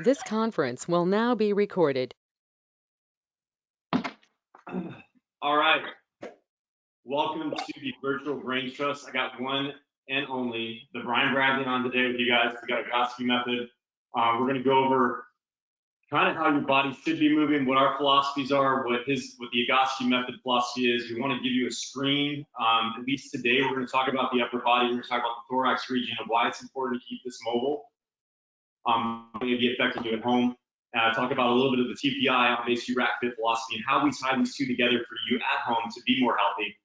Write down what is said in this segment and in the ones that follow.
This conference will now be recorded. All right. Welcome to the virtual BrainTrust. I got one and only, the Brian Bradley on today with you guys. We got a Egoscue method. We're going to go over kind of how your body should be moving, what our philosophies are, what the Egoscue method philosophy is. We want to give you a screen. At least today, we're going to talk about the upper body. We're going to talk about the thorax region of why it's important to keep this mobile. Going to be affecting you at home. Talk about a little bit of the TPI on base rack fit philosophy and how we tie these two together for you at home to be more healthy.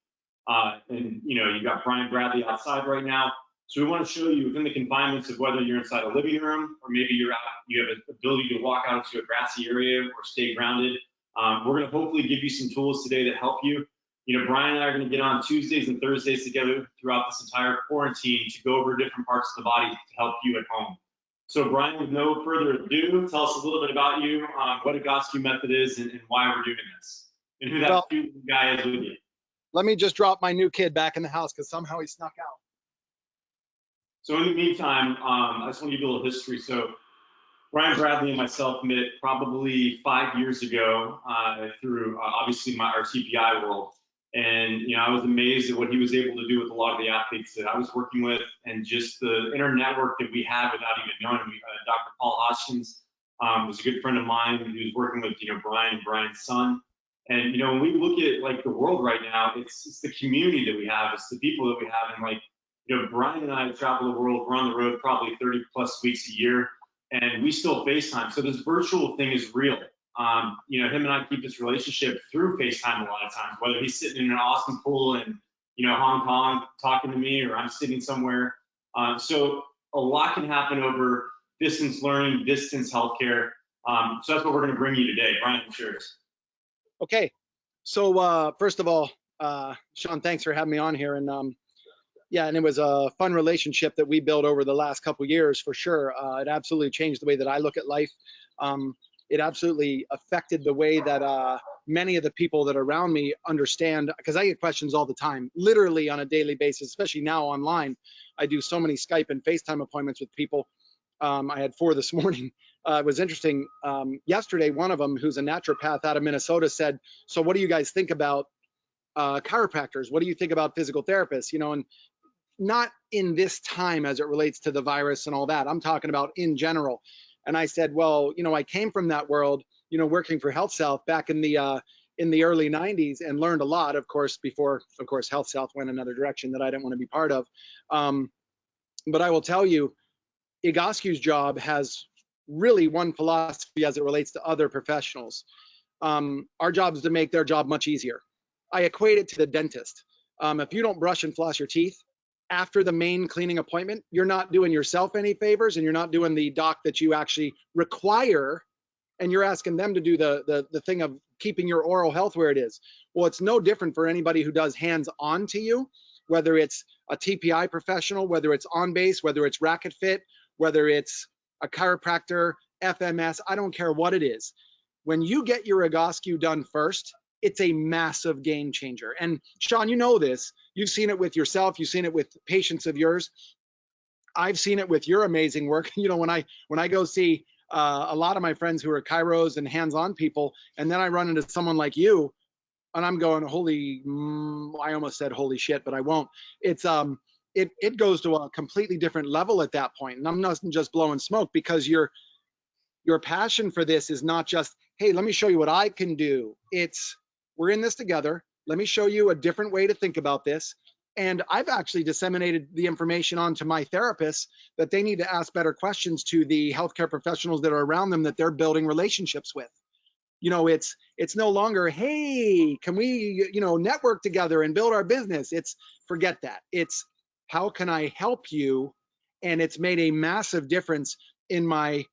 And you know, you've got Brian Bradley outside right now. So we want to show you within the confinements of whether you're inside a living room or maybe you're out, you have an ability to walk out into a grassy area or stay grounded. We're going to hopefully give you some tools today that help you. You know, Brian and I are going to get on Tuesdays and Thursdays together throughout this entire quarantine to go over different parts of the body to help you at home. So Brian, with no further ado, tell us a little bit about you, what Egoscue method is and why we're doing this, and who that cute guy is with you. Let me just drop my new kid back in the house because somehow he snuck out. So in the meantime, I just want to give you a little history. So Brian Bradley and myself met probably 5 years ago through obviously our TPI world. And you know, I was amazed at what he was able to do with a lot of the athletes that I was working with, and just the inner network that we had without even knowing him. Dr. Paul Hodgkins was a good friend of mine who was working with, you know, Brian and Brian's son. And you know, when we look at like the world right now, it's the community that we have, it's the people that we have, and like, you know, Brian and I travel the world. We're on the road probably 30 plus weeks a year, and we still FaceTime. So this virtual thing is real. You know, him and I keep this relationship through FaceTime a lot of times, whether he's sitting in an awesome pool in, you know, Hong Kong talking to me, or I'm sitting somewhere. So a lot can happen over distance learning, distance healthcare. So that's what we're going to bring you today. Brian, cheers. Okay. So first of all, Sean, thanks for having me on here. And yeah, and it was a fun relationship that we built over the last couple of years for sure. It absolutely changed the way that I look at life. It absolutely affected the way that many of the people that are around me understand, because I get questions all the time, literally on a daily basis, especially now online. I do so many Skype and FaceTime appointments with people. I had 4 this morning. It was interesting. Yesterday, one of them, who's a naturopath out of Minnesota, said, so what do you guys think about chiropractors? What do you think about physical therapists? You know, and not in this time as it relates to the virus and all that. I'm talking about in general. And I said, well, you know, I came from that world, you know, working for Health South back in the early 90s, and learned a lot, of course, before, of course, Health South went another direction that I didn't want to be part of. But I will tell you, Egoscue's job has really one philosophy as it relates to other professionals. Our job is to make their job much easier. I equate it to the dentist. If you don't brush and floss your teeth after the main cleaning appointment, you're not doing yourself any favors, and you're not doing the doc that you actually require, and you're asking them to do the thing of keeping your oral health where it is. Well, it's no different for anybody who does hands-on to you, whether it's a TPI professional, whether it's on base, whether it's racket fit, whether it's a chiropractor, FMS, I don't care what it is. When you get your Egoscue done first, it's a massive game changer. And Sean, you know this. You've seen it with yourself. You've seen it with patients of yours. I've seen it with your amazing work. You know, when I go see a lot of my friends who are chiros and hands-on people, and then I run into someone like you, and I'm going, I almost said holy shit, but I won't. It's it goes to a completely different level at that point. And I'm not just blowing smoke, because your passion for this is not just, hey, let me show you what I can do. It's, we're in this together. Let me show you a different way to think about this. And I've actually disseminated the information onto my therapists that they need to ask better questions to the healthcare professionals that are around them that they're building relationships with. You know, it's no longer, hey, can we, you know, network together and build our business? It's, forget that. It's, how can I help you? And it's made a massive difference in my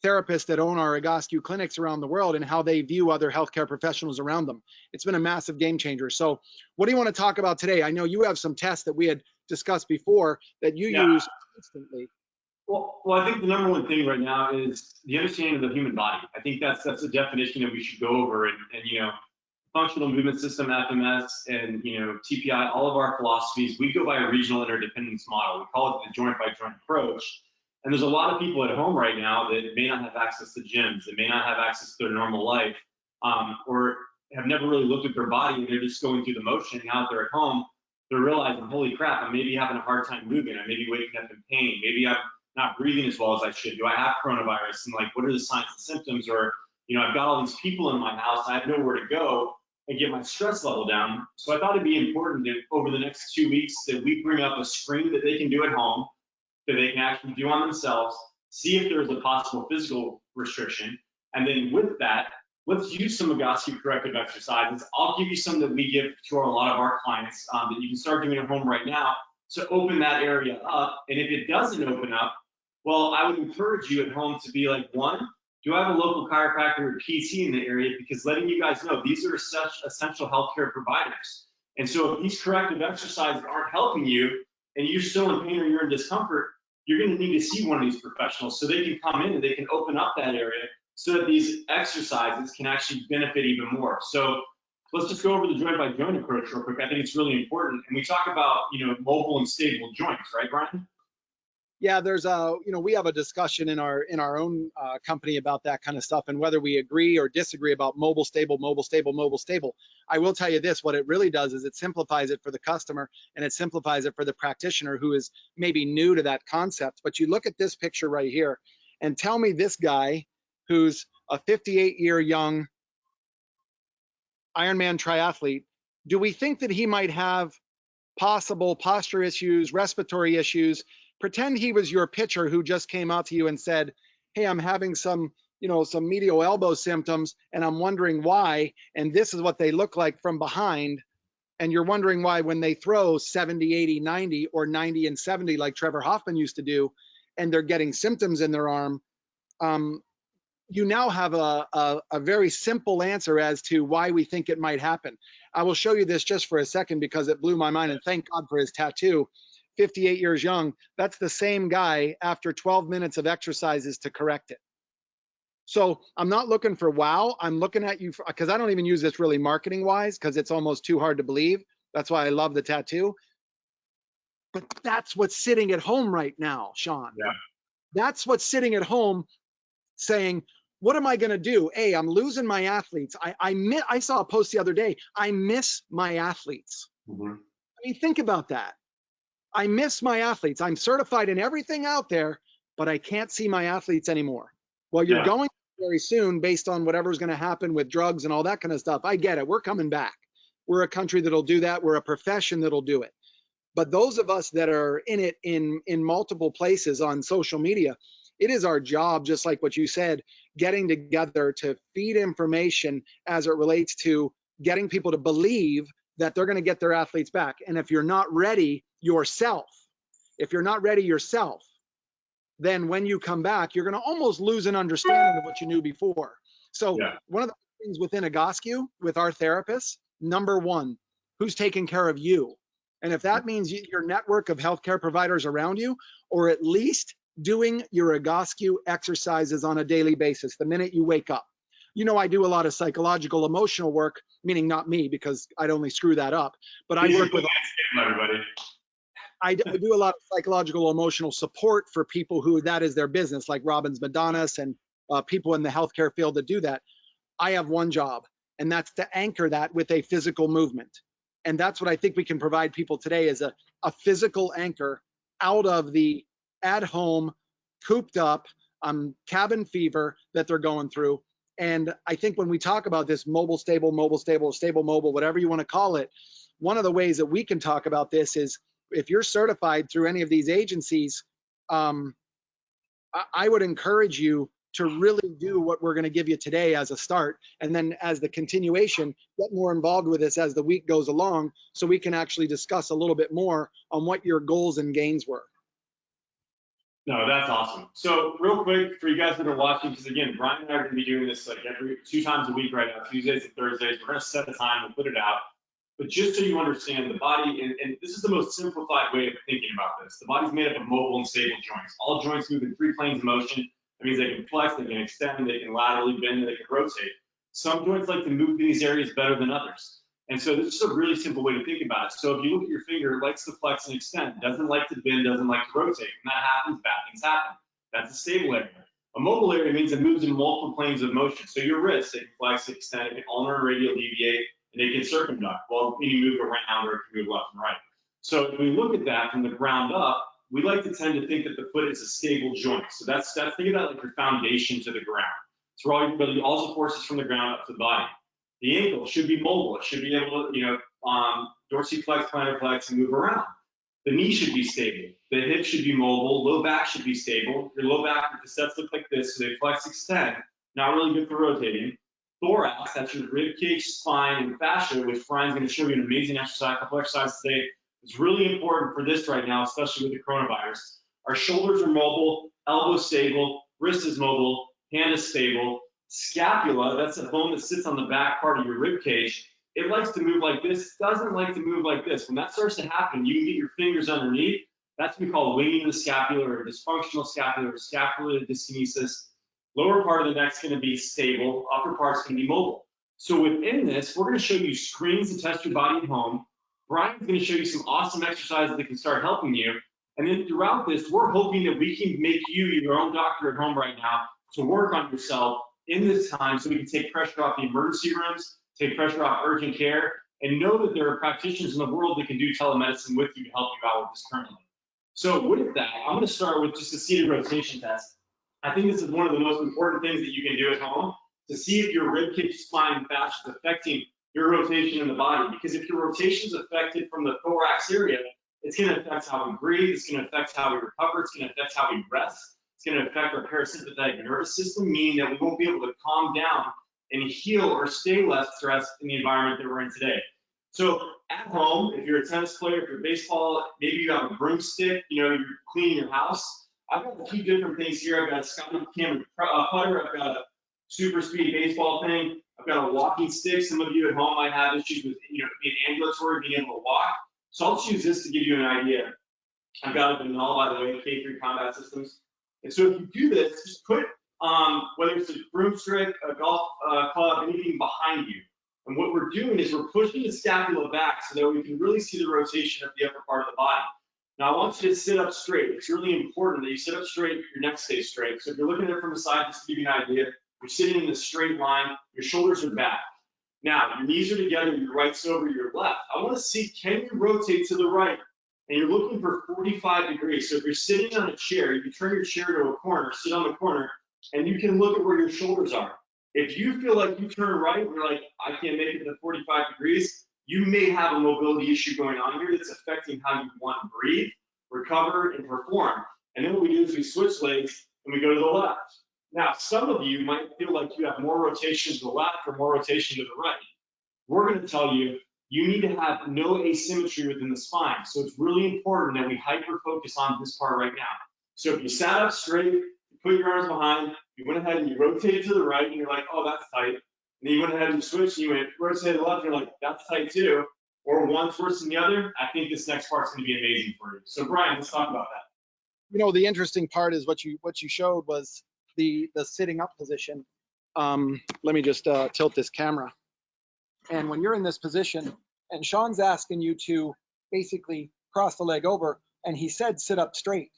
therapists that own our Egoscue clinics around the world and how they view other healthcare professionals around them. It's been a massive game changer. So what do you want to talk about today? I know you have some tests that we had discussed before that you use constantly. Well, I think the number one thing right now is the understanding of the human body. I think that's a definition that we should go over. And you know, functional movement system, FMS, and you know, TPI, all of our philosophies, we go by a regional interdependence model. We call it the joint by joint approach. And there's a lot of people at home right now that may not have access to gyms, that may not have access to their normal life, or have never really looked at their body, and they're just going through the motion out there at home. They're realizing, holy crap, I'm maybe having a hard time moving. I may be waking up in pain. Maybe I'm not breathing as well as I should. Do I have coronavirus? And like, what are the signs and symptoms? Or, I've got all these people in my house. I have nowhere to go and get my stress level down. So I thought it'd be important that over the next 2 weeks that we bring up a screen that they can do at home, that they can actually do on themselves, see if there's a possible physical restriction. And then with that, let's use some Egoscue corrective exercises. I'll give you some that we give to a lot of our clients that you can start doing at home right now to open that area up. And if it doesn't open up, well, I would encourage you at home to be like, one, do I have a local chiropractor or PT in the area? Because letting you guys know, these are such essential healthcare providers. And so if these corrective exercises aren't helping you and you're still in pain or you're in discomfort, you're going to need to see one of these professionals so they can come in and they can open up that area so that these exercises can actually benefit even more. So let's just go over the joint by joint approach real quick. I think it's really important. And we talk about, mobile and stable joints, right, Brian? Yeah, there's we have a discussion in our own company about that kind of stuff and whether we agree or disagree about mobile, stable, mobile, stable, mobile, stable. I will tell you this, what it really does is it simplifies it for the customer and it simplifies it for the practitioner who is maybe new to that concept. But you look at this picture right here and tell me this guy who's a 58-year young Ironman triathlete, do we think that he might have possible posture issues, respiratory issues? Pretend he was your pitcher who just came out to you and said, hey, I'm having some medial elbow symptoms and I'm wondering why. And this is what they look like from behind. And you're wondering why when they throw 70, 80, 90 or 90 and 70 like Trevor Hoffman used to do, and they're getting symptoms in their arm, you now have a very simple answer as to why we think it might happen. I will show you this just for a second because it blew my mind, and thank God for his tattoo. 58 years young, that's the same guy after 12 minutes of exercises to correct it. So I'm not looking for wow, I'm looking at you because I don't even use this really marketing wise because it's almost too hard to believe. That's why I love the tattoo. But that's what's sitting at home right now, Sean. Yeah. That's what's sitting at home saying, what am I going to do? A, I'm losing my athletes. I saw a post the other day. I miss my athletes. Mm-hmm. I mean, think about that. I miss my athletes. I'm certified in everything out there, but I can't see my athletes anymore. Well, you're going very soon based on whatever's going to happen with drugs and all that kind of stuff. I get it. We're coming back. We're a country that'll do that. We're a profession that'll do it. But those of us that are in it in multiple places on social media, it is our job, just like what you said, getting together to feed information as it relates to getting people to believe that they're going to get their athletes back. And if you're not ready yourself, then when you come back, you're going to almost lose an understanding of what you knew before. So one of the things within Egoscue with our therapists, number one, who's taking care of you? And if that means your network of healthcare providers around you, or at least doing your Egoscue exercises on a daily basis, the minute you wake up. I do a lot of psychological, emotional work, meaning not me, because I'd only screw that up. But I work with everybody. I do a lot of psychological, emotional support for people who that is their business, like Robbins Madonis and people in the healthcare field that do that. I have one job, and that's to anchor that with a physical movement. And that's what I think we can provide people today is a physical anchor out of the at-home, cooped up cabin fever that they're going through. And I think when we talk about this mobile, stable, stable, mobile, whatever you want to call it, one of the ways that we can talk about this is if you're certified through any of these agencies, I would encourage you to really do what we're going to give you today as a start. And then as the continuation, get more involved with this as the week goes along so we can actually discuss a little bit more on what your goals and gains were. No, that's awesome. So real quick for you guys that are watching, because again, Brian and I are going to be doing this like every 2 times a week right now, Tuesdays and Thursdays. We're going to set a time and put it out. But just so you understand the body, and this is the most simplified way of thinking about this. The body's made up of mobile and stable joints. All joints move in 3 planes of motion. That means they can flex, they can extend, they can laterally bend, and they can rotate. Some joints like to move in these areas better than others. And so this is a really simple way to think about it. So if you look at your finger, it likes to flex and extend, doesn't like to bend, doesn't like to rotate. When that happens, bad things happen. That's a stable area. A mobile area means it moves in multiple planes of motion. So your wrist, it can flex, it can extend, it can ulnar and radial deviate, and it can circumduct. Well, you move around or it can move left and right. So if we look at that from the ground up, we like to tend to think that the foot is a stable joint. So that's think of that like your foundation to the ground. It's where all the forces from the ground up to the body. The ankle should be mobile. It should be able to, dorsiflex, plantar flex, and move around. The knee should be stable. The hip should be mobile. Low back should be stable. Your low back sets look like this, so they flex, extend. Not really good for rotating. Thorax, that's your rib cage, spine, and fascia, which Brian's going to show you an amazing exercise, a couple exercises today. It's really important for this right now, especially with the coronavirus. Our shoulders are mobile, elbow stable, wrist is mobile, hand is stable. Scapula, that's a bone that sits on the back part of your rib cage. It likes to move like this, doesn't like to move like this. When that starts to happen, you can get your fingers underneath. That's what we call winging the scapula or dysfunctional scapula or scapular dyskinesis. Lower part of the neck's going to be stable, upper part's going to be mobile. So within this, we're going to show you screens to test your body at home. Brian's going to show you some awesome exercises that can start helping you. And then throughout this, we're hoping that we can make you your own doctor at home right now to work on yourself in this time so we can take pressure off the emergency rooms, take pressure off urgent care, and know that there are practitioners in the world that can do telemedicine with you to help you out with this currently. So with that, I'm going to start with just a seated rotation test. I think this is one of the most important things that you can do at home to see if your rib cage, spine, and fascia is affecting your rotation in the body. Because if your rotation is affected from the thorax area, it's going to affect how we breathe, it's going to affect how we recover, it's going to affect how we rest, it's going to affect our parasympathetic nervous system, meaning that we won't be able to calm down and heal or stay less stressed in the environment that we're in today. So at home, if you're a tennis player, if you're baseball, maybe you have a broomstick, you're cleaning your house. I've got a few different things here. I've got a Scotty Cameron putter. I've got a super speed baseball thing. I've got a walking stick. Some of you at home might have issues with, being ambulatory, being able to walk. So I'll just use this to give you an idea. I've got a Banal, by the way, K3 Combat Systems. And so if you do this, just put, whether it's a broomstick, a golf club, anything behind you. And what we're doing is we're pushing the scapula back so that we can really see the rotation of the upper part of the body. Now I want you to sit up straight. It's really important that you sit up straight, your neck stays straight. So if you're looking at it from the side, just to give you an idea, you're sitting in a straight line, your shoulders are back. Now, your knees are together, your right's over your left. I want to see, can you rotate to the right? And you're looking for 45 degrees. So if you're sitting on a chair, you can turn your chair to a corner, sit on the corner, and you can look at where your shoulders are. If you feel like you turn right, you're like, I can't make it to 45 degrees, you may have a mobility issue going on here that's affecting how you want to breathe, recover, and perform. And then what we do is we switch legs and we go to the left. Now, some of you might feel like you have more rotation to the left or more rotation to the right. We're going to tell you, you need to have no asymmetry within the spine. So it's really important that we hyper-focus on this part right now. So if you sat up straight, you put your arms behind, you went ahead and you rotated to the right, and you're like, oh, that's tight. And then you went ahead and you switched, and you went rotate to the left, and you're like, that's tight too. Or one's worse than the other. I think this next part's going to be amazing for you. So Brian, let's talk about that. The interesting part is what you showed was the sitting up position. Let me just tilt this camera. And when you're in this position, and Sean's asking you to basically cross the leg over, and he said sit up straight.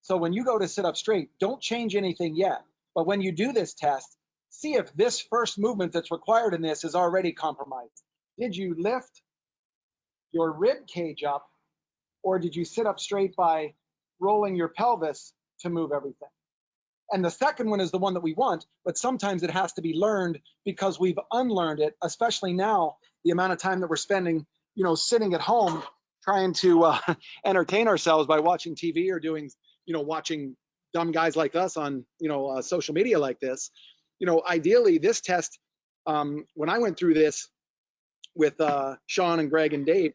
So when you go to sit up straight, don't change anything yet. But when you do this test, see if this first movement that's required in this is already compromised. Did you lift your rib cage up, or did you sit up straight by rolling your pelvis to move everything? And the second one is the one that we want, but sometimes it has to be learned because we've unlearned it, especially now, the amount of time that we're spending, sitting at home trying to entertain ourselves by watching TV or doing, watching dumb guys like us on, social media like this. Ideally, this test, when I went through this with Sean and Greg and Dave,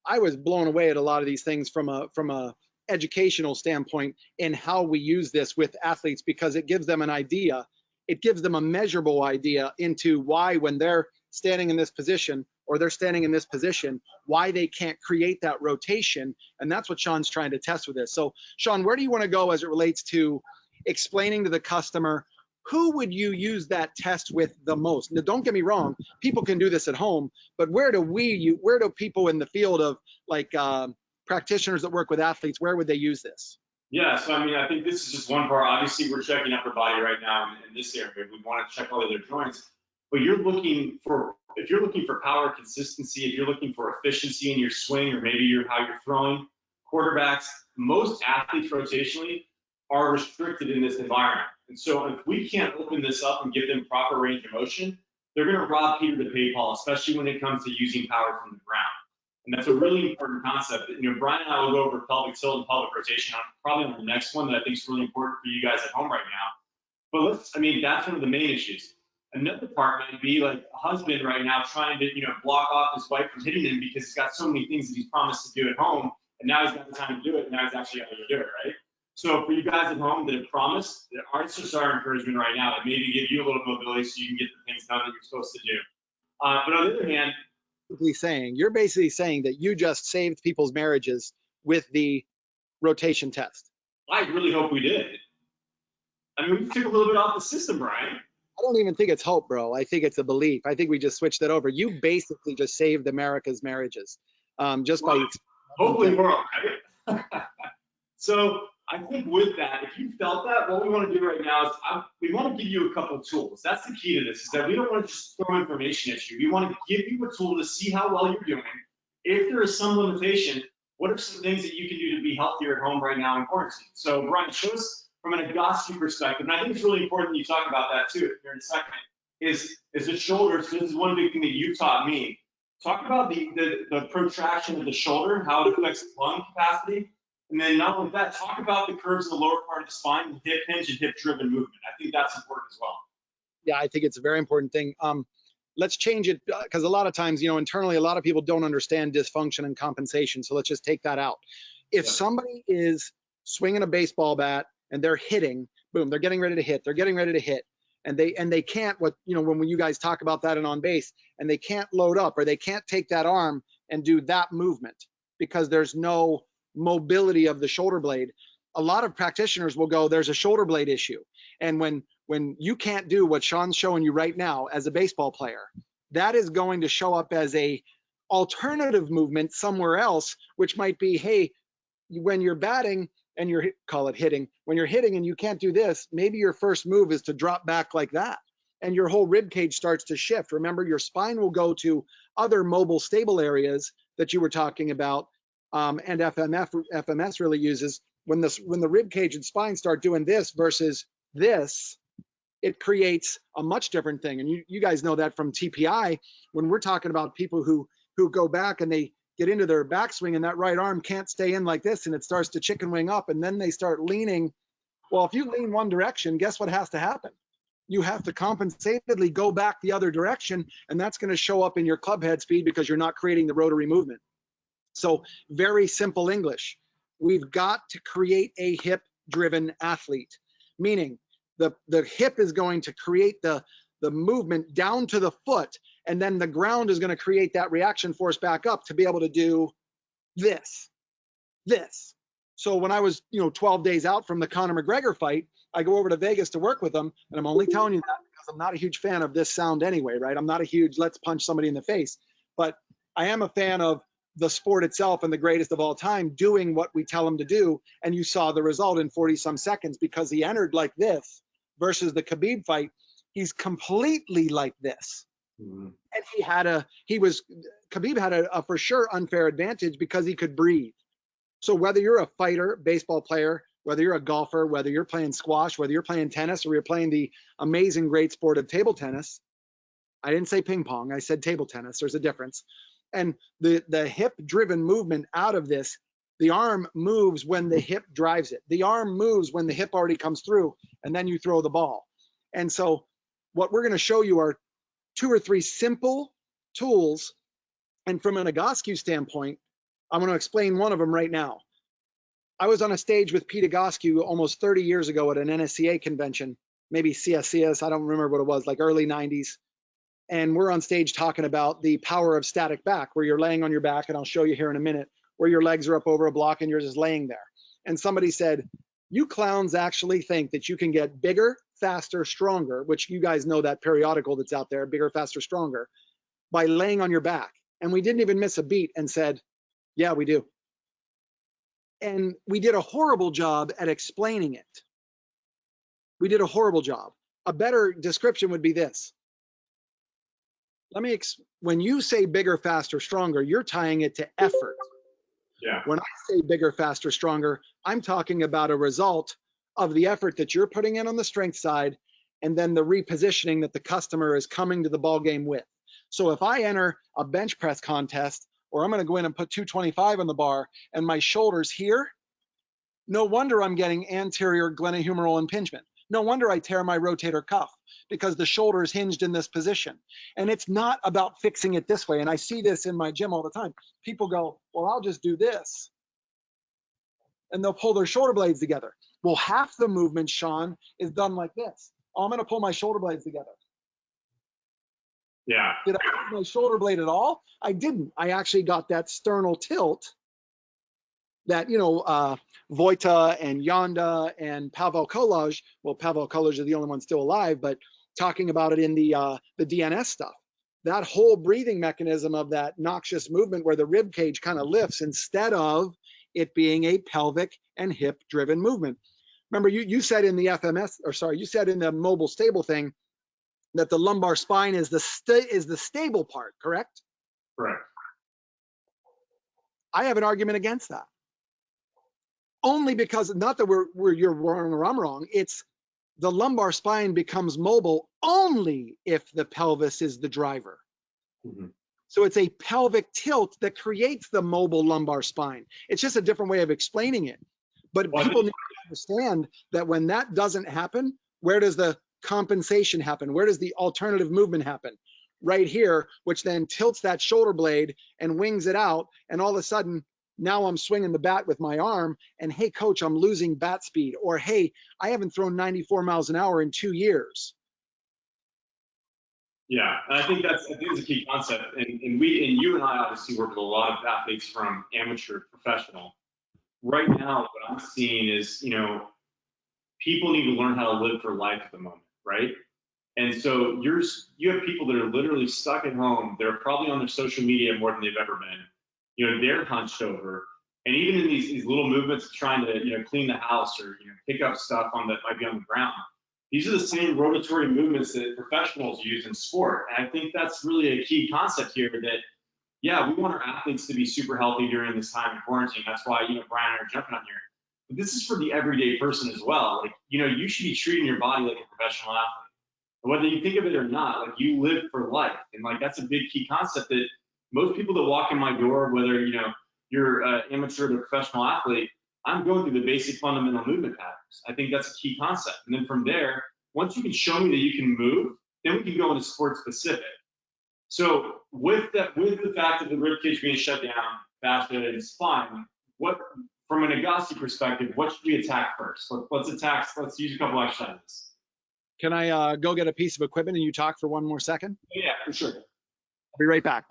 I was blown away at a lot of these things from a educational standpoint in how we use this with athletes, because it gives them an idea. It gives them a measurable idea into why, when they're standing in this position or they're standing in this position, why they can't create that rotation. And that's what Sean's trying to test with this. So Sean, where do you want to go as it relates to explaining to the customer, who would you use that test with the most? Now, don't get me wrong, people can do this at home, but where do people in the field of practitioners that work with athletes, where would they use this? Yeah, so I mean, I think this is just one part. Obviously, we're checking upper body right now in this area. We want to check all the other joints, but if you're looking for power consistency, if you're looking for efficiency in your swing, or maybe how you're throwing, quarterbacks, most athletes rotationally are restricted in this environment. And so if we can't open this up and give them proper range of motion, they're going to rob Peter to pay Paul, especially when it comes to using power from the ground. And that's a really important concept. Brian and I will go over pelvic tilt and pelvic rotation probably on the next one that I think is really important for you guys at home right now. But that's one of the main issues. Another part might be like a husband right now trying to, block off his wife from hitting him because he's got so many things that he's promised to do at home, and now he's got the time to do it, and now he's actually got to do it, right? So for you guys at home that have promised, it's just our encouragement right now to maybe give you a little mobility so you can get the things done that you're supposed to do. But on the other hand, you're basically saying that you just saved people's marriages with the rotation test. I really hope we did. I mean, we took a little bit off the system, Brian. I don't even think it's hope, bro. I think it's a belief. I think we just switched it over. You basically just saved America's marriages, just by. Hopefully, world, right? So I think with that, if you felt that, what we want to do right now is we want to give you a couple tools. That's the key to this, is that we don't want to just throw information at you. We want to give you a tool to see how well you're doing. If there is some limitation, what are some things that you can do to be healthier at home right now in quarantine? So Brian, show us from an endoscopy perspective, and I think it's really important you talk about that too here in a second, is the shoulders. So this is one big thing that you taught me. Talk about the protraction of the shoulder, how it affects lung capacity. And then not only that, talk about the curves in the lower part of the spine, the hip hinge and hip driven movement. I think that's important as well. Yeah, I think it's a very important thing. Let's change it, because a lot of times, internally, a lot of people don't understand dysfunction and compensation. So let's just take that out. If somebody is swinging a baseball bat and they're hitting, boom, they're getting ready to hit. They're getting ready to hit. And they can't, when you guys talk about that and on base, and they can't load up, or they can't take that arm and do that movement because there's no mobility of the shoulder blade. A lot of practitioners will go, there's a shoulder blade issue. And when you can't do what Sean's showing you right now as a baseball player, that is going to show up as a alternative movement somewhere else, which might be, hey, when you're batting and call it hitting, when you're hitting and you can't do this, maybe your first move is to drop back like that, and your whole rib cage starts to shift. Remember, your spine will go to other mobile stable areas that you were talking about, and FMS really uses. When the rib cage and spine start doing this versus this, it creates a much different thing. And you guys know that from TPI, when we're talking about people who go back and they get into their backswing and that right arm can't stay in like this, and it starts to chicken wing up, and then they start leaning. Well, if you lean one direction, guess what has to happen? You have to compensatedly go back the other direction, and that's going to show up in your club head speed because you're not creating the rotary movement. So very simple English. We've got to create a hip-driven athlete, meaning the hip is going to create the movement down to the foot, and then the ground is going to create that reaction force back up to be able to do this. So when I was 12 days out from the Conor McGregor fight, I go over to Vegas to work with him, and I'm only telling you that because I'm not a huge fan of this sound anyway, right? I'm not a huge let's punch somebody in the face, but I am a fan of the sport itself and the greatest of all time doing what we tell him to do. And you saw the result in 40 some seconds, because he entered like this versus the Khabib fight. He's completely like this. Mm-hmm. And Khabib had a for sure unfair advantage because he could breathe. So whether you're a fighter, baseball player, whether you're a golfer, whether you're playing squash, whether you're playing tennis, or you're playing the amazing, great sport of table tennis, I didn't say ping pong, I said table tennis. There's a difference. And the hip-driven movement out of this, the arm moves when the hip drives it. The arm moves when the hip already comes through, and then you throw the ball. And so what we're going to show you are 2 or 3 simple tools. And from an Egoscue standpoint, I'm going to explain one of them right now. I was on a stage with Pete Egoscue almost 30 years ago at an NSCA convention, maybe CSCS, I don't remember what it was, like early 90s. And we're on stage talking about the power of static back, where you're laying on your back, and I'll show you here in a minute, where your legs are up over a block and you're just laying there. And somebody said, you clowns actually think that you can get bigger, faster, stronger, which you guys know that periodical that's out there, bigger, faster, stronger, by laying on your back. And we didn't even miss a beat and said, yeah, we do. And we did a horrible job at explaining it. We did a horrible job. A better description would be this. When you say bigger, faster, stronger, you're tying it to effort. Yeah. When I say bigger, faster, stronger, I'm talking about a result of the effort that you're putting in on the strength side and then the repositioning that the customer is coming to the ball game with. So if I enter a bench press contest, or I'm going to go in and put 225 on the bar and my shoulder's here, no wonder I'm getting anterior glenohumeral impingement. No wonder I tear my rotator cuff, because the shoulder is hinged in this position. And it's not about fixing it this way. And I see this in my gym all the time. People go, well, I'll just do this. And they'll pull their shoulder blades together. Well, half the movement, Sean, is done like this. Oh, I'm going to pull my shoulder blades together. Yeah. Did I move my shoulder blade at all? I didn't. I actually got that sternal tilt that, Vojta and Yanda and Pavel Kolaj, well, Pavel Kolaj is the only one still alive, but talking about it in the DNS stuff. That whole breathing mechanism of that noxious movement where the rib cage kind of lifts instead of it being a pelvic and hip driven movement. Remember, you said in the you said in the mobile stable thing that the lumbar spine is the stable part, correct? Correct. I have an argument against that. Only because, not that you're wrong or I'm wrong, it's the lumbar spine becomes mobile only if the pelvis is the driver. Mm-hmm. So it's a pelvic tilt that creates the mobile lumbar spine. It's just a different way of explaining it. But people need to understand that when that doesn't happen, where does the compensation happen? Where does the alternative movement happen? Right here, which then tilts that shoulder blade and wings it out. And all of a sudden, now I'm swinging the bat with my arm and, hey, coach, I'm losing bat speed. Or, hey, I haven't thrown 94 miles an hour in 2 years. Yeah, and I think it's a key concept. And you and I obviously work with a lot of athletes from amateur to professional. Right now, what I'm seeing is, people need to learn how to live for life at the moment, right? And so you have people that are literally stuck at home. They're probably on their social media more than they've ever been. They're hunched over. And even in these little movements of trying to, clean the house or, pick up stuff that might be on the ground, these are the same rotatory movements that professionals use in sport. And I think that's really a key concept here that, yeah, we want our athletes to be super healthy during this time in quarantine. That's why, Brian and I are jumping on here. But this is for the everyday person as well. Like, you should be treating your body like a professional athlete. Whether you think of it or not, like, you live for life. And like, that's a big key concept that most people that walk in my door, whether, you're an amateur or professional athlete, I'm going through the basic fundamental movement patterns. I think that's a key concept. And then from there, once you can show me that you can move, then we can go into sport specific. So with the fact of the rib cage being shut down, fascia is fine. From an Agassi perspective, what should we attack first? Let's use a couple exercises. Can I go get a piece of equipment and you talk for one more second? Yeah, for sure. I'll be right back.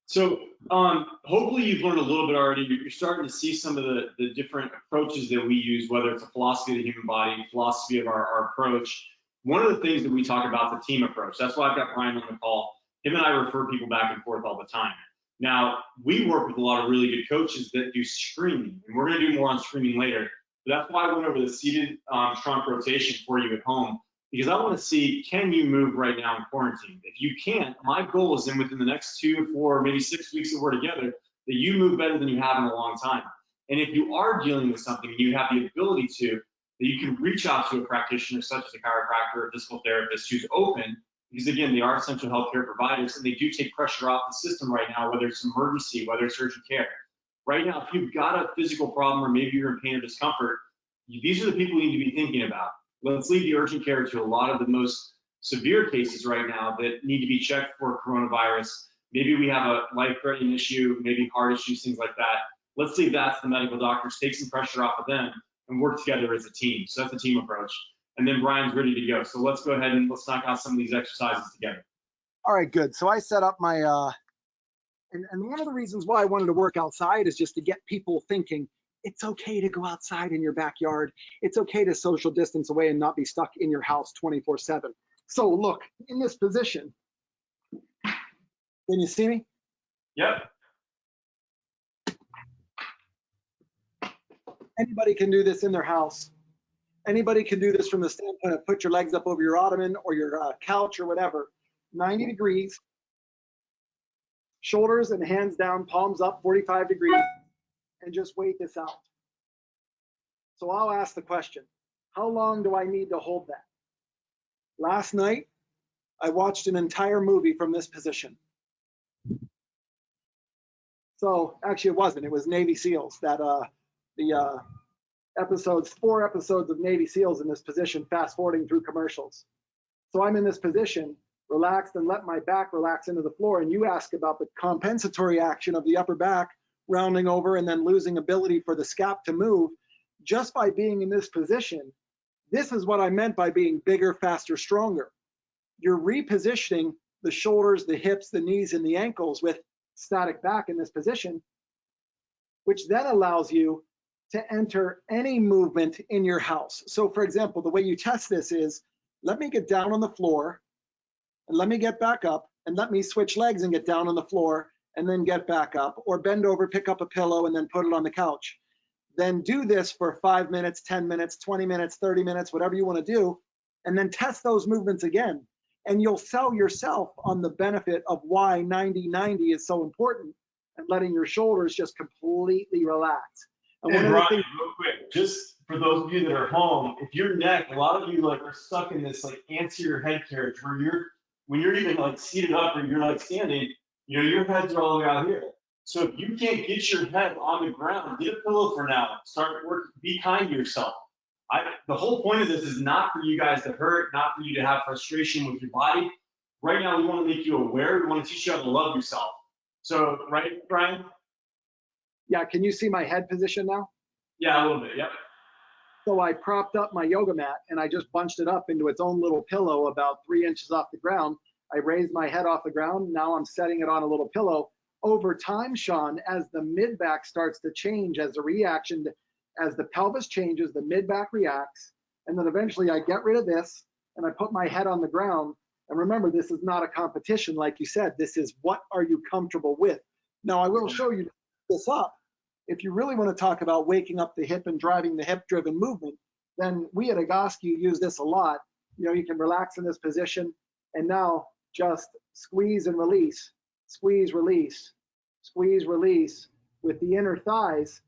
So hopefully you've learned a little bit already. You're starting to see some of the different approaches that we use, whether it's a philosophy of the human body, philosophy of our approach. One of the things that we talk about is the team approach. That's why I've got Brian on the call. Him and I refer people back and forth all the time. Now, we work with a lot of really good coaches that do screening, and we're going to do more on screening later. But that's why I went over the seated trunk rotation for you at home, because I want to see, can you move right now in quarantine? If you can't, my goal is within the next 2, 4, maybe 6 weeks that we're together, that you move better than you have in a long time. And if you are dealing with something and you have the ability to, that you can reach out to a practitioner such as a chiropractor or a physical therapist who's open, because again, they are essential healthcare providers and they do take pressure off the system right now, whether it's emergency, whether it's urgent care. Right now, if you've got a physical problem or maybe you're in pain or discomfort, these are the people you need to be thinking about. Let's leave the urgent care to a lot of the most severe cases right now that need to be checked for coronavirus. Maybe we have a life-threatening issue, maybe heart issues, things like that. Let's leave that to the medical doctors, take some pressure off of them, and work together as a team. So that's a team approach. And then Brian's ready to go. So let's go ahead and let's knock out some of these exercises together. All right, good. So I set up my, and one of the reasons why I wanted to work outside is just to get people thinking, it's okay to go outside in your backyard. It's okay to social distance away and not be stuck in your house 24/7. So look, in this position, can you see me? Yep. Anybody can do this in their house. Anybody can do this from the standpoint of put your legs up over your ottoman or your couch or whatever. 90 degrees, shoulders and hands down, palms up, 45 degrees, and just wait this out. So I'll ask the question, how long do I need to hold that? Last night, I watched an entire movie from this position. So actually it wasn't, it was Navy SEALs, that the episodes, 4 episodes of Navy SEALs in this position, fast forwarding through commercials. So I'm in this position, relaxed, and let my back relax into the floor. And you ask about the compensatory action of the upper back rounding over and then losing ability for the scap to move. Just by being in this position, this is what I meant by being bigger, faster, stronger. You're repositioning the shoulders, the hips, the knees, and the ankles with static back in this position, which then allows you to enter any movement in your house. So for example, the way you test this is, let me get down on the floor and let me get back up and let me switch legs and get down on the floor and then get back up, or bend over, pick up a pillow and then put it on the couch. Then do this for 5 minutes, 10 minutes, 20 minutes, 30 minutes, whatever you want to do, and then test those movements again. And you'll sell yourself on the benefit of why 90-90 is so important and letting your shoulders just completely relax. And Brian, real quick, just for those of you that are home, if your neck, a lot of you like are stuck in this like anterior head carriage where when you're even like seated up or you're like standing, you know, your heads are all the way out here. So if you can't get your head on the ground, get a pillow for now. Start working. Be kind to yourself. The whole point of this is not for you guys to hurt, not for you to have frustration with your body. Right now, we want to make you aware. We want to teach you how to love yourself. So, right, Brian? Yeah, can you see my head position now? Yeah, a little bit, yep. So I propped up my yoga mat and I just bunched it up into its own little pillow about 3 inches off the ground. I raised my head off the ground. Now I'm setting it on a little pillow. Over time, Sean, as the mid-back starts to change, as the reaction, as the pelvis changes, the mid-back reacts, and then eventually I get rid of this and I put my head on the ground. And remember, this is not a competition, like you said. This is what are you comfortable with. Now, I will show you this up. If you really want to talk about waking up the hip and driving the hip-driven movement, then we at Agoski use this a lot. You know, you can relax in this position and now just squeeze and release, squeeze, release, squeeze, release with the inner thighs.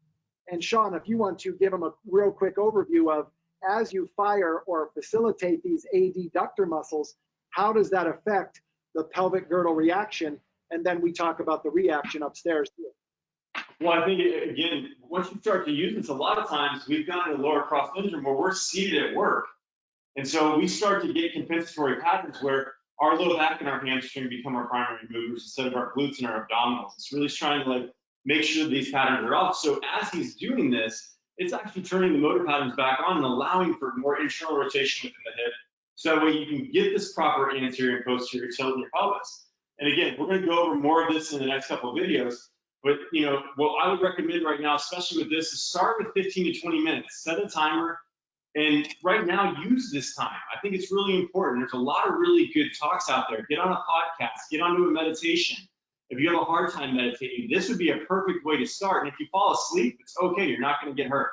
And Sean, if you want to give them a real quick overview of as you fire or facilitate these adductor muscles, how does that affect the pelvic girdle reaction? And then we talk about the reaction upstairs too. Well, I think, again, once you start to use this, a lot of times we've gotten a lower cross syndrome where we're seated at work. And so we start to get compensatory patterns where our low back and our hamstring become our primary movers instead of our glutes and our abdominals. It's really trying to like make sure these patterns are off. So as he's doing this, it's actually turning the motor patterns back on and allowing for more internal rotation within the hip. So that way you can get this proper anterior and posterior tilt in your pelvis. And again, we're going to go over more of this in the next couple of videos. But, you know, what I would recommend right now, especially with this, is start with 15 to 20 minutes. Set a timer. And right now, use this time. I think it's really important. There's a lot of really good talks out there. Get on a podcast. Get onto a meditation. If you have a hard time meditating, this would be a perfect way to start. And if you fall asleep, it's okay. You're not going to get hurt.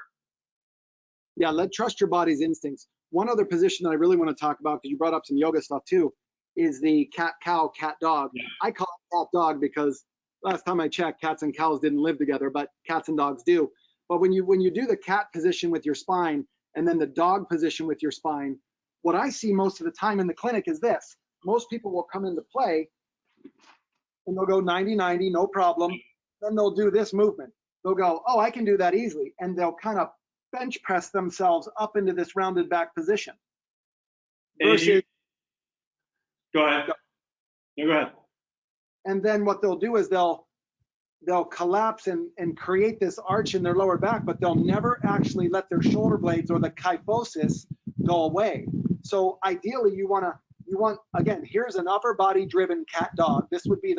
Yeah, trust your body's instincts. One other position that I really want to talk about, because you brought up some yoga stuff too, is the cat-cow, cat-dog. Yeah. I call it cat-dog because last time I checked, cats and cows didn't live together, but cats and dogs do. But when you do the cat position with your spine and then the dog position with your spine, what I see most of the time in the clinic is this. Most people will come into play and they'll go 90-90, no problem. Then they'll do this movement. They'll go, oh, I can do that easily. And they'll kind of bench press themselves up into this rounded back position. Versus, go ahead. No, go ahead. And then what they'll do is they'll collapse and create this arch in their lower back, but they'll never actually let their shoulder blades or the kyphosis go away. So ideally you want, again, here's an upper body driven cat dog. This would be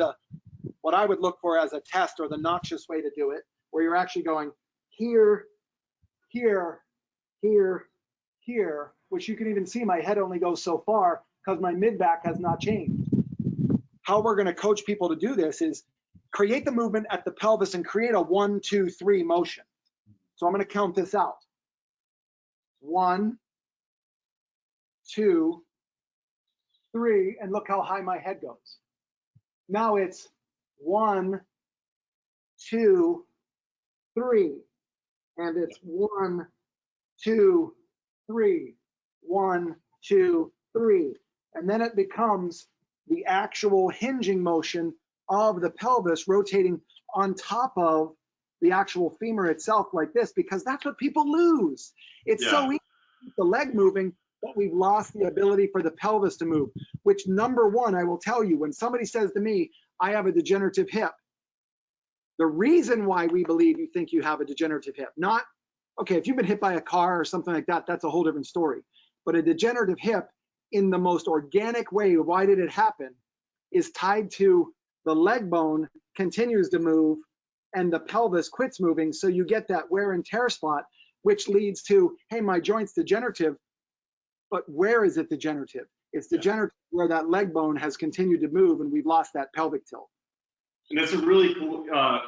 what I would look for as a test or the noxious way to do it, where you're actually going here, here, here, here, which you can even see my head only goes so far because my mid back has not changed. How we're going to coach people to do this is create the movement at the pelvis and create a 1, 2, 3 motion. So I'm going to count this out. 1, 2, 3, and look how high my head goes. Now it's 1, 2, 3, and it's 1, 2, 3, 1, 2, 3, and then it becomes the actual hinging motion of the pelvis rotating on top of the actual femur itself like this, because that's what people lose. It's so easy to keep the leg moving, but we've lost the ability for the pelvis to move, which, number one, I will tell you, when somebody says to me, I have a degenerative hip, the reason why we believe you think you have a degenerative hip, not, okay, if you've been hit by a car or something like that, that's a whole different story. But a degenerative hip, in the most organic way, why did it happen, is tied to the leg bone continues to move and the pelvis quits moving. So you get that wear and tear spot, which leads to, hey, my joint's degenerative. But where is it degenerative? It's degenerative where that leg bone has continued to move and we've lost that pelvic tilt. And that's a really cool,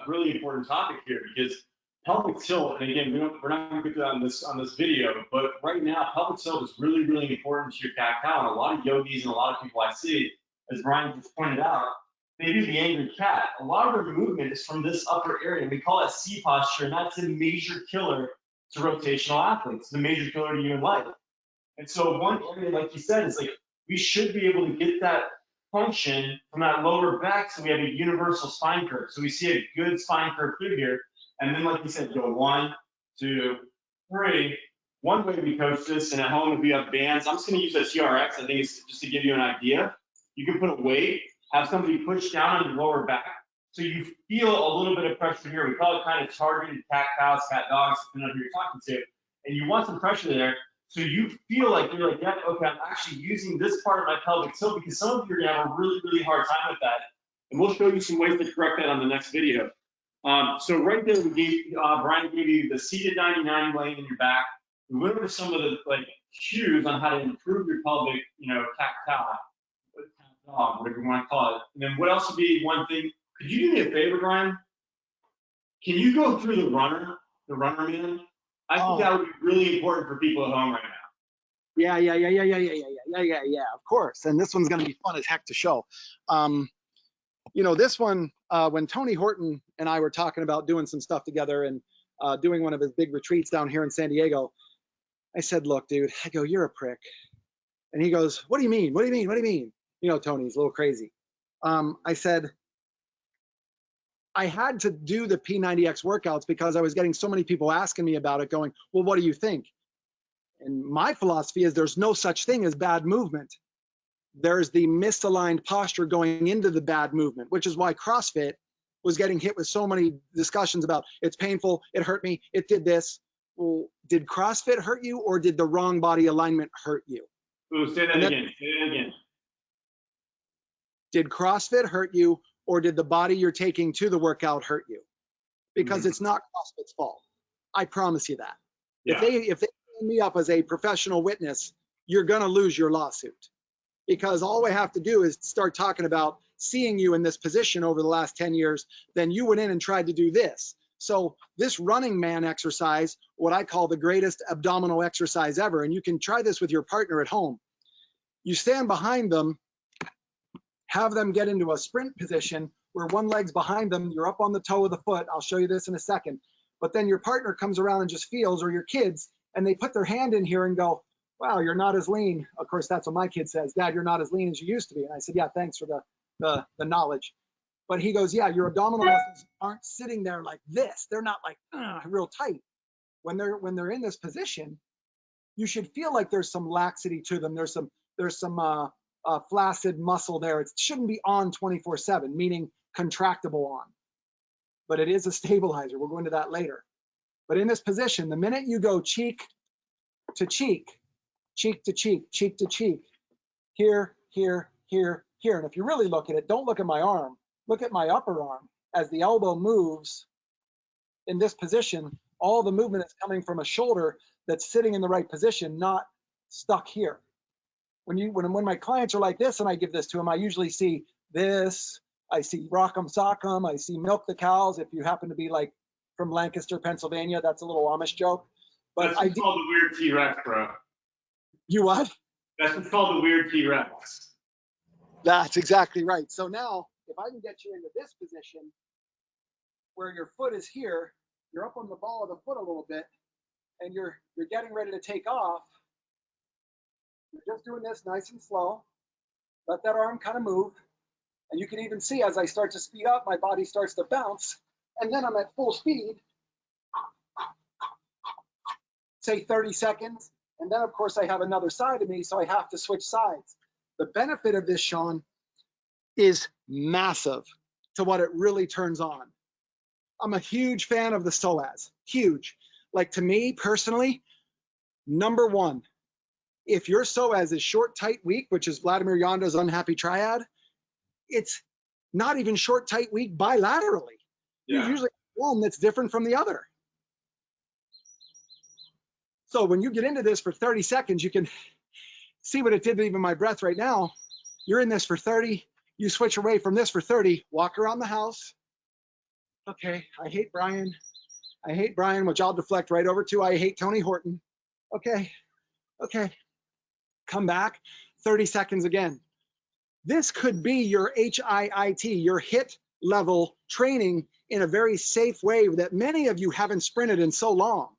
really important topic here, because pelvic tilt, and again, we're not going to get to that on this video, but right now, pelvic tilt is really, really important to your cat-cow. And a lot of yogis and a lot of people I see, as Brian just pointed out, they do the angry cat. A lot of their movement is from this upper area. We call it C posture, and that's a major killer to rotational athletes, the major killer to human life. And so one area, like you said, is like, we should be able to get that function from that lower back, so we have a universal spine curve. So we see a good spine curve through here. And then, like you said, go 1, 2, 3. One way we coach this, and at home if you have bands, I'm just going to use a TRX. I think it's just to give you an idea. You can put a weight, have somebody push down on your lower back, so you feel a little bit of pressure here. We call it kind of targeted cat cows, cat dogs, depending on who you're talking to. And you want some pressure there, so you feel like you're like, yeah, okay, I'm actually using this part of my pelvic tilt, because some of you are going to have a really, really hard time with that. And we'll show you some ways to correct that on the next video. So right there, we gave, Brian gave you the seated 99 laying in your back. We went over some of the cues on how to improve your pelvic, cat-cow, dog, whatever you want to call it. And then what else would be one thing? Could you do me a favor, Brian? Can you go through the runner man? I think that would be really important for people at home right now. Yeah, of course. And this one's going to be fun as heck to show. This one, when Tony Horton and I were talking about doing some stuff together and doing one of his big retreats down here in San Diego, I said, look, dude, I go, you're a prick. And he goes, what do you mean? What do you mean? What do you mean? Tony's a little crazy. I said, I had to do the P90X workouts because I was getting so many people asking me about it, going, well, what do you think? And my philosophy is there's no such thing as bad movement. There's the misaligned posture going into the bad movement, which is why CrossFit was getting hit with so many discussions about it's painful, it hurt me, it did this. Well, did CrossFit hurt you, or did the wrong body alignment hurt you? Ooh, say that again. Say that again. Did CrossFit hurt you, or did the body you're taking to the workout hurt you? Because it's not CrossFit's fault. I promise you that. Yeah. If they bring me up as a professional witness, you're going to lose your lawsuit. Because all we have to do is start talking about seeing you in this position over the last 10 years, then you went in and tried to do this. So this running man exercise, what I call the greatest abdominal exercise ever, and you can try this with your partner at home. You stand behind them, have them get into a sprint position where one leg's behind them, you're up on the toe of the foot. I'll show you this in a second. But then your partner comes around and just feels, or your kids, and they put their hand in here and go, wow, you're not as lean. Of course, that's what my kid says. Dad, you're not as lean as you used to be. And I said, yeah, thanks for the knowledge. But he goes, yeah, your abdominal muscles aren't sitting there like this. They're not like real tight. When they're in this position, you should feel like there's some laxity to them. There's some flaccid muscle there. It shouldn't be on 24/7, meaning contractible on. But it is a stabilizer. We'll go into that later. But in this position, the minute you go cheek to cheek, cheek to cheek, cheek to cheek, here, here, here, here. And if you really look at it, don't look at my arm. Look at my upper arm. As the elbow moves in this position, all the movement is coming from a shoulder that's sitting in the right position, not stuck here. When my clients are like this and I give this to them, I usually see this. I see rock'em sock'em. I see milk the cows. If you happen to be like from Lancaster, Pennsylvania. That's a little Amish joke. But That's what's called the weird T-Rex, bro. You what? That's what's called the weird T-Rex. That's exactly right. So now, if I can get you into this position where your foot is here, you're up on the ball of the foot a little bit, and you're getting ready to take off. You're just doing this nice and slow. Let that arm kind of move. And you can even see as I start to speed up, my body starts to bounce. And then I'm at full speed, say 30 seconds. And then, of course, I have another side of me, so I have to switch sides. The benefit of this, Sean, is massive to what it really turns on. I'm a huge fan of the psoas, huge. Like, to me personally, number one, if your psoas is short, tight, weak, which is Vladimir Yonda's unhappy triad, it's not even short, tight, weak bilaterally. Yeah. There's usually one that's different from the other. So when you get into this for 30 seconds, you can see what it did to even my breath right now. You're in this for 30, you switch away from this for 30, walk around the house. Okay, I hate Brian, which I'll deflect right over to. I hate Tony Horton. Okay, come back, 30 seconds again. This could be your HIIT, your HIT level training in a very safe way that many of you haven't sprinted in so long.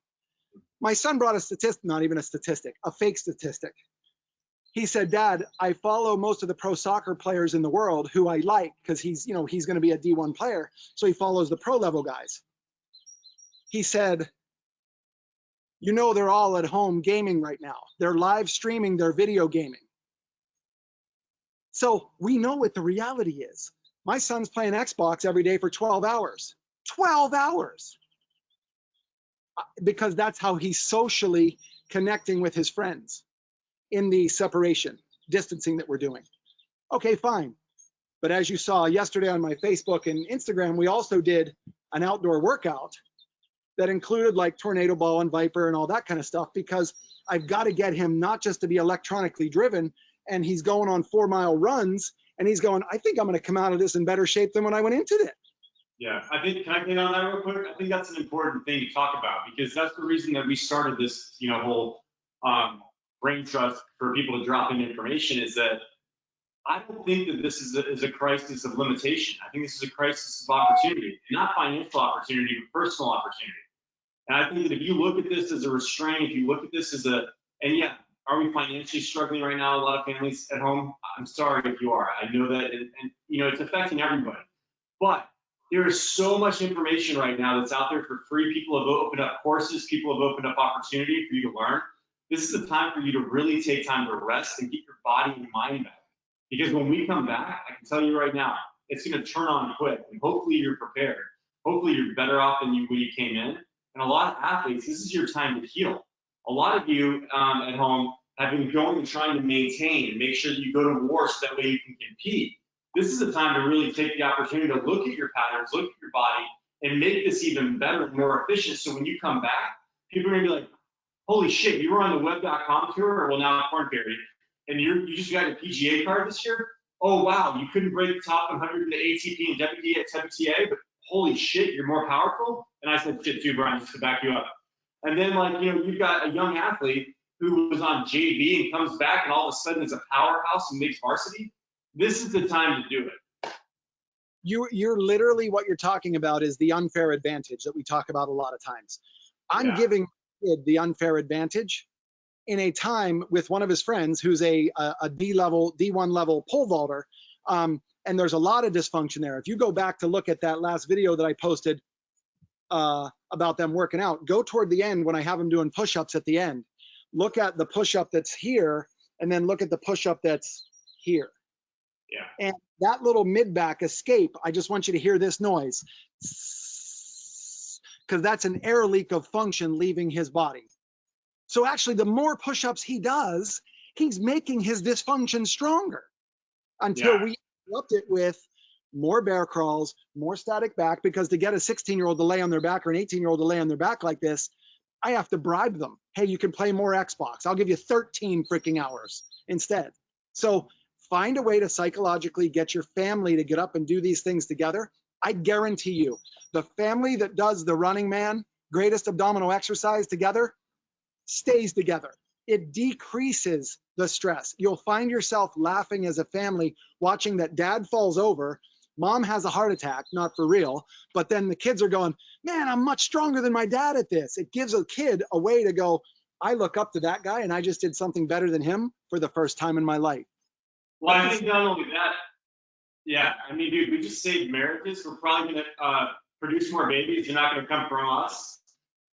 My son brought a statistic, not even a statistic, a fake statistic. He said, Dad, I follow most of the pro soccer players in the world who I like because he's going to be a D1 player. So he follows the pro level guys. He said, they're all at home gaming right now. They're live streaming their video gaming. So we know what the reality is. My son's playing Xbox every day for 12 hours. 12 hours! Because that's how he's socially connecting with his friends in the separation, distancing that we're doing. Okay, fine. But as you saw yesterday on my Facebook and Instagram, we also did an outdoor workout that included like tornado ball and viper and all that kind of stuff, because I've got to get him not just to be electronically driven, and he's going on 4-mile runs and he's going, I think I'm going to come out of this in better shape than when I went into it. Yeah, I think, can I get on that real quick? I think that's an important thing to talk about, because that's the reason that we started this, whole BrainTrust for people to drop in information, is that I don't think that this is a crisis of limitation. I think this is a crisis of opportunity, not financial opportunity, but personal opportunity. And I think that if you look at this as a restraint, if you look at this as and yeah, are we financially struggling right now? A lot of families at home, I'm sorry if you are. I know that, and it's affecting everybody. But there is so much information right now that's out there for free. People have opened up courses. People have opened up opportunity for you to learn. This is the time for you to really take time to rest and get your body and mind back. Because when we come back, I can tell you right now, it's going to turn on quick. And hopefully you're prepared. Hopefully you're better off than when you came in. And a lot of athletes, this is your time to heal. A lot of you at home have been going and trying to maintain and make sure that you go to war so that way you can compete. This is the time to really take the opportunity to look at your patterns, look at your body, and make this even better and more efficient. So when you come back, people are going to be like, holy shit, you were on the web.com tour, or well, now Corn Ferry, and you just got a PGA card this year? Oh, wow, you couldn't break the top 100 in the ATP and WTA, but holy shit, you're more powerful? And I said shit too, Brian, just to back you up. And then, you've got a young athlete who was on JV and comes back and all of a sudden is a powerhouse and makes varsity. This is the time to do it. You're literally, what you're talking about is the unfair advantage that we talk about a lot of times. I'm giving the unfair advantage in a time with one of his friends who's a D1 level pole vaulter. And there's a lot of dysfunction there. If you go back to look at that last video that I posted about them working out, go toward the end when I have them doing push-ups at the end. Look at the push-up that's here, and then look at the push-up that's here. Yeah. And that little mid-back escape, I just want you to hear this noise, because that's an air leak of function leaving his body. So actually, the more push-ups he does, he's making his dysfunction stronger until we interrupt it with more bear crawls, more static back, because to get a 16-year-old to lay on their back or an 18-year-old to lay on their back like this, I have to bribe them. Hey, you can play more Xbox. I'll give you 13 freaking hours instead. So find a way to psychologically get your family to get up and do these things together. I guarantee you, the family that does the Running Man greatest abdominal exercise together stays together. It decreases the stress. You'll find yourself laughing as a family watching that dad falls over, mom has a heart attack, not for real, but then the kids are going, man, I'm much stronger than my dad at this. It gives a kid a way to go, I look up to that guy and I just did something better than him for the first time in my life. Well, I think not only that, yeah, I mean, dude, we just saved marriages. We're probably going to produce more babies. They're not going to come from us.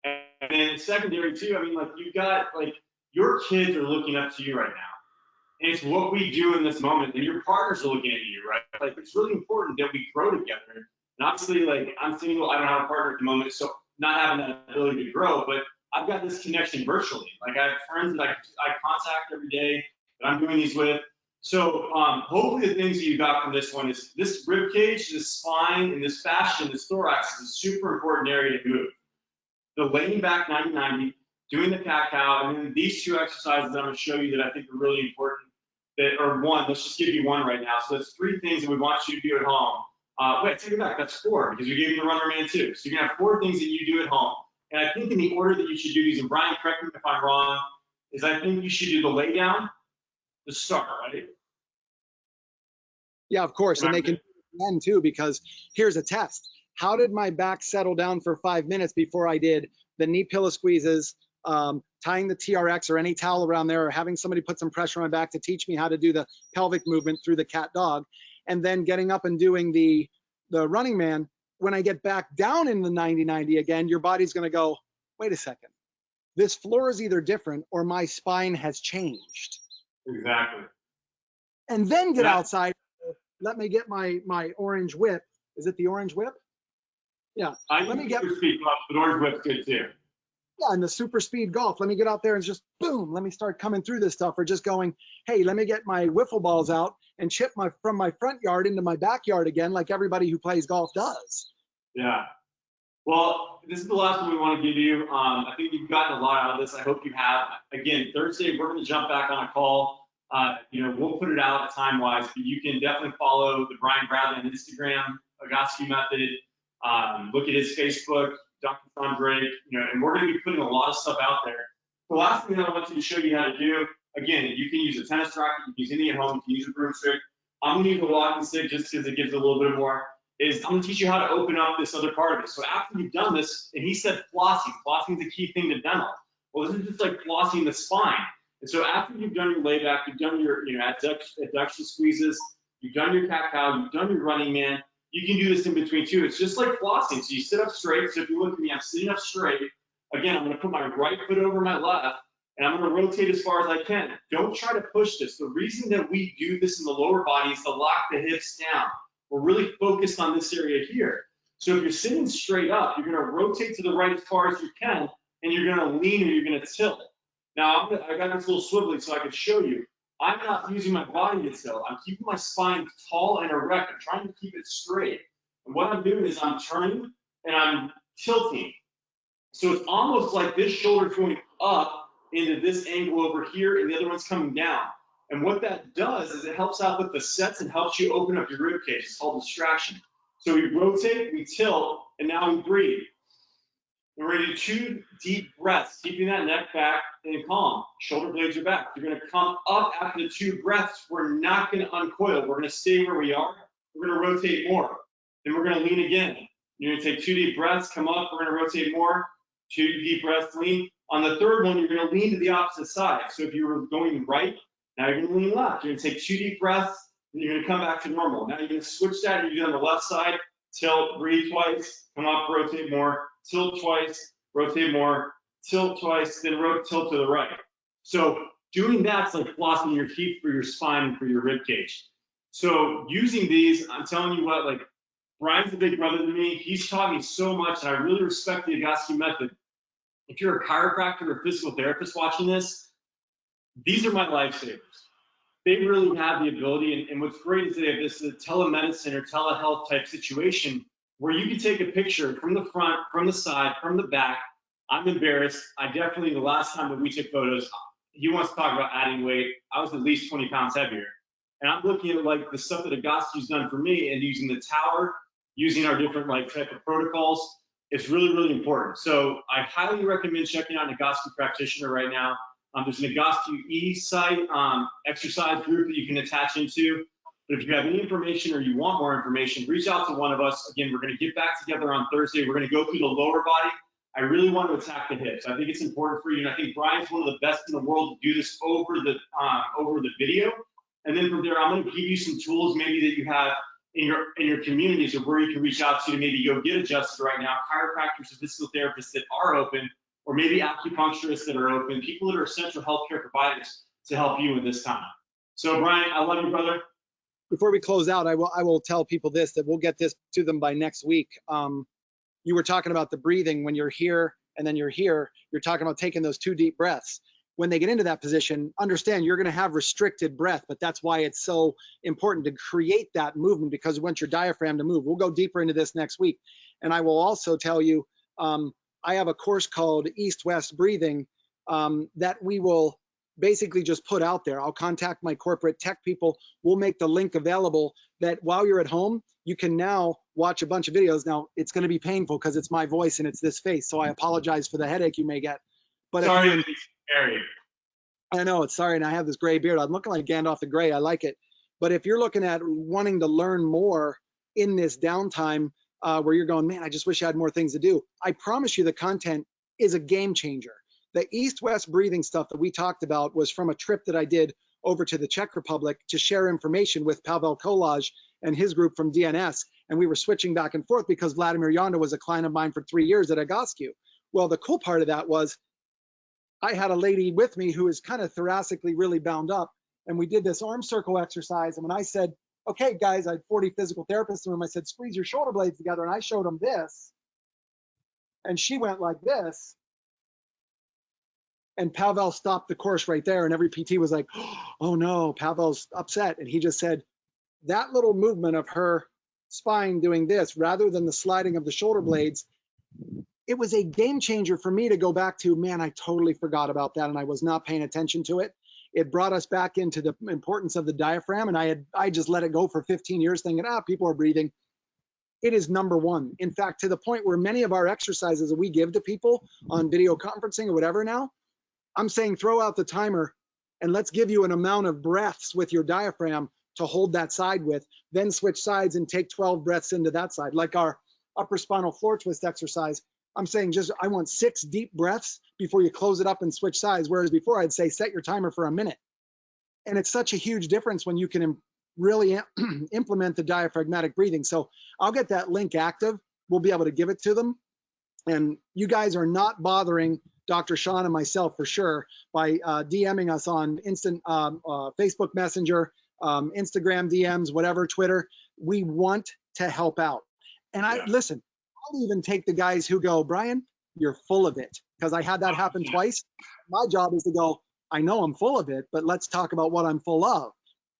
And then secondary too, I mean, like you got, like your kids are looking up to you right now. And it's what we do in this moment. And your partners are looking at you, right? Like it's really important that we grow together. And obviously, like I'm single, I don't have a partner at the moment, so not having that ability to grow, but I've got this connection virtually. Like I have friends that I contact every day that I'm doing these with. So hopefully the things that you got from this one is this rib cage, this spine, and this fascia, this thorax is a super important area to move. The laying back 90-90, doing the cat-cow, and then these two exercises that I'm going to show you that I think are really important, that are one, let's just give you one right now. So that's 3 things that we want you to do at home. Wait, take it back, that's 4, because we gave you the Runner Man too. So you're going to have 4 things that you do at home. And I think in the order that you should do these, and Brian, correct me if I'm wrong, is I think you should do the lay down, the start, right? Yeah, of course. And they can do it again too, because here's a test. How did my back settle down for 5 minutes before I did the knee pillow squeezes, tying the TRX or any towel around there, or having somebody put some pressure on my back to teach me how to do the pelvic movement through the cat dog, and then getting up and doing the Running Man. When I get back down in the 90-90 again, your body's going to go, wait a second. This floor is either different or my spine has changed. Exactly. And then get outside. Let me get my orange whip. Is it the orange whip? Yeah. Let me get super speed golf, but orange whip's good too. Yeah, and the super speed golf. Let me get out there and just boom. Let me start coming through this stuff, or just going, hey, let me get my wiffle balls out and chip from my front yard into my backyard again, like everybody who plays golf does. Yeah. Well, this is the last one we want to give you. I think you've gotten a lot out of this. I hope you have. Again, Thursday we're going to jump back on a call. We'll put it out time-wise, but you can definitely follow the Brian Bradley on Instagram, Agassi Method. Look at his Facebook, Dr. Sean Drake, and we're going to be putting a lot of stuff out there. The last thing that I want to show you how to do, again, you can use a tennis racket, you can use anything at home, you can use a broomstick. I'm going to use a walking stick just because it gives a little bit more. I'm going to teach you how to open up this other part of it. So after you've done this, and he said flossing. Flossing is a key thing to demo. Well, this is just like flossing the spine. And so after you've done your layback, you've done your adduction squeezes, you've done your cat-cow, you've done your Running Man, you can do this in between too. It's just like flossing. So you sit up straight. So if you look at me, I'm sitting up straight. Again, I'm going to put my right foot over my left, and I'm going to rotate as far as I can. Don't try to push this. The reason that we do this in the lower body is to lock the hips down. We're really focused on this area here. So if you're sitting straight up, you're going to rotate to the right as far as you can, and you're going to lean or you're going to tilt. Now, I got this little swivelly so I can show you. I'm not using my body to tilt. I'm keeping my spine tall and erect. I'm trying to keep it straight. And what I'm doing is I'm turning and I'm tilting. So it's almost like this shoulder's going up into this angle over here, and the other one's coming down. And what that does is it helps out with the sets and helps you open up your rib cage. It's called distraction. So we rotate, we tilt, and now we breathe. And we're going to do 2 deep breaths, keeping that neck back and calm. Shoulder blades are back. You're going to come up after the 2 breaths. We're not going to uncoil. We're going to stay where we are. We're going to rotate more. Then we're going to lean again. You're going to take 2 deep breaths, come up. We're going to rotate more. 2 deep breaths, lean. On the third one, you're going to lean to the opposite side. So if you were going right, now you're going to lean left. You're going to take 2 deep breaths, and you're going to come back to normal. Now you're going to switch that. You're going to do on the left side. Tilt, breathe twice, come up, rotate more, tilt twice, rotate more, tilt twice, then tilt to the right. So doing that's like flossing your teeth for your spine and for your rib cage. So using these, I'm telling you what, like Brian's a big brother to me. He's taught me so much, and I really respect the Agassi method. If you're a chiropractor or physical therapist watching this, these are my lifesavers. They really have the ability, and what's great is they have this telemedicine or telehealth type situation where you can take a picture from the front, from the side, from the back. I'm embarrassed. The last time that we took photos, he wants to talk about adding weight. I was at least 20 pounds heavier. And I'm looking at like the stuff that Agassi's done for me and using the tower using our different type of protocols. It's really, really important. So I highly recommend checking out Nagoski Practitioner right now. There's an Nagoski E-site exercise group that you can attach into. But if you have any information or you want more information, reach out to one of us. Again, we're going to get back together on Thursday. We're going to go through the lower body. I really want to attack the hips. I think it's important for you, and I think Brian's one of the best in the world to do this over the video. And then from there, I'm going to give you some tools maybe that you have in your communities of where you can reach out to maybe go get adjusted right now. Chiropractors and physical therapists that are open, or maybe acupuncturists that are open, people that are essential healthcare providers to help you in this time. So Brian, I love you, brother. Before we close out, I will tell people this, that we'll get this to them by next week. You were talking about the breathing when you're here and then you're here. You're talking about taking those 2 deep breaths. When they get into that position, understand you're going to have restricted breath, but that's why it's so important to create that movement, because we want your diaphragm to move. We'll go deeper into this next week. And I will also tell you, I have a course called East-West Breathing that we will basically just put out there. I'll contact my corporate tech people. We'll make the link available that while you're at home, you can now watch a bunch of videos. Now, it's going to be painful because it's my voice and it's this face, so I apologize for the headache you may get. But sorry, if you, I know, it's sorry, and I have this gray beard. I'm looking like Gandalf the Grey. I like it. But if you're looking at wanting to learn more in this downtime where you're going, man, I just wish I had more things to do, I promise you the content is a game changer. The East-West breathing stuff that we talked about was from a trip that I did over to the Czech Republic to share information with Pavel Kolaj and his group from DNS. And we were switching back and forth because Vladimir Yonda was a client of mine for 3 years at Agoscu. Well, the cool part of that was I had a lady with me who is kind of thoracically really bound up. And we did this arm circle exercise. And when I said, okay, guys, I had 40 physical therapists in the room, I said, squeeze your shoulder blades together. And I showed them this. And she went like this. And Pavel stopped the course right there. And every PT was like, oh no, Pavel's upset. And he just said, that little movement of her spine doing this rather than the sliding of the shoulder blades, it was a game changer for me to go back to, man, I totally forgot about that and I was not paying attention to it. It brought us back into the importance of the diaphragm, and I just let it go for 15 years thinking, people are breathing. It is number one. In fact, to the point where many of our exercises that we give to people on video conferencing or whatever now, I'm saying throw out the timer and let's give you an amount of breaths with your diaphragm to hold that side with, then switch sides and take 12 breaths into that side. Like our upper spinal floor twist exercise, I'm saying I want 6 deep breaths before you close it up and switch sides. Whereas before I'd say set your timer for a minute. And it's such a huge difference when you can really implement the diaphragmatic breathing. So I'll get that link active. We'll be able to give it to them. And you guys are not bothering Dr. Sean and myself for sure by DMing us on Facebook Messenger, Instagram DMs, whatever, Twitter. We want to help out. And listen, I'll even take the guys who go, Brian, you're full of it. Because I had that happen twice. My job is to go, I know I'm full of it, but let's talk about what I'm full of.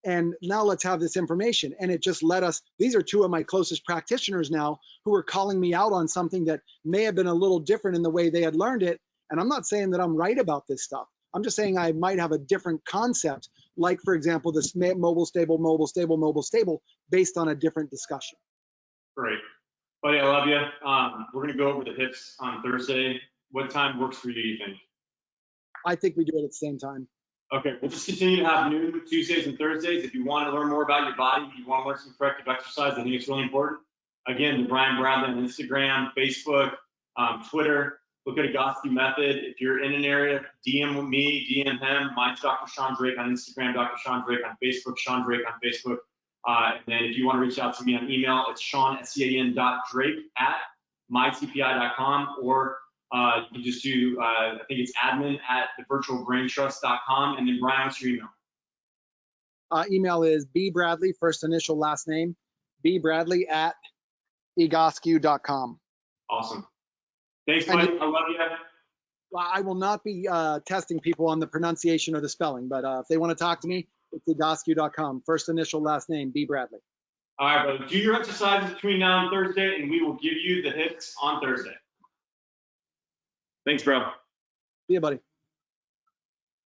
And now let's have this information. And it just let us, these are 2 of my closest practitioners now who are calling me out on something that may have been a little different in the way they had learned it. And I'm not saying that I'm right about this stuff. I'm just saying I might have a different concept, like, for example, this mobile, stable, mobile, stable, mobile, stable, based on a different discussion. Great. Buddy, I love you. We're going to go over the hips on Thursday. What time works for you think? I think we do it at the same time. Okay, we'll just continue to have noon Tuesdays and Thursdays. If you want to learn more about your body, you want to learn some corrective exercise, I think it's really important. Again, the Brian Bradley on Instagram, Facebook, Twitter. Look at Agoscu Method. If you're in an area, DM me, DM him. Mine's Dr. Sean Drake on Instagram, Dr. Sean Drake on Facebook, Sean Drake on Facebook. And then if you want to reach out to me on email, it's sean.drake@mytpi.com, or you can just do, I think it's admin@thevirtualbraintrust.com. And then Brian, what's your email? Email is bbradley, first initial, last name, bbradley@egoscu.com. Awesome. Thanks, buddy. I love you. I will not be testing people on the pronunciation or the spelling, but if they want to talk to me, it's egoscu.com, first initial, last name, bbradley. All right, brother. Do your exercises between now and Thursday, and we will give you the hits on Thursday. Thanks, bro. See you, buddy.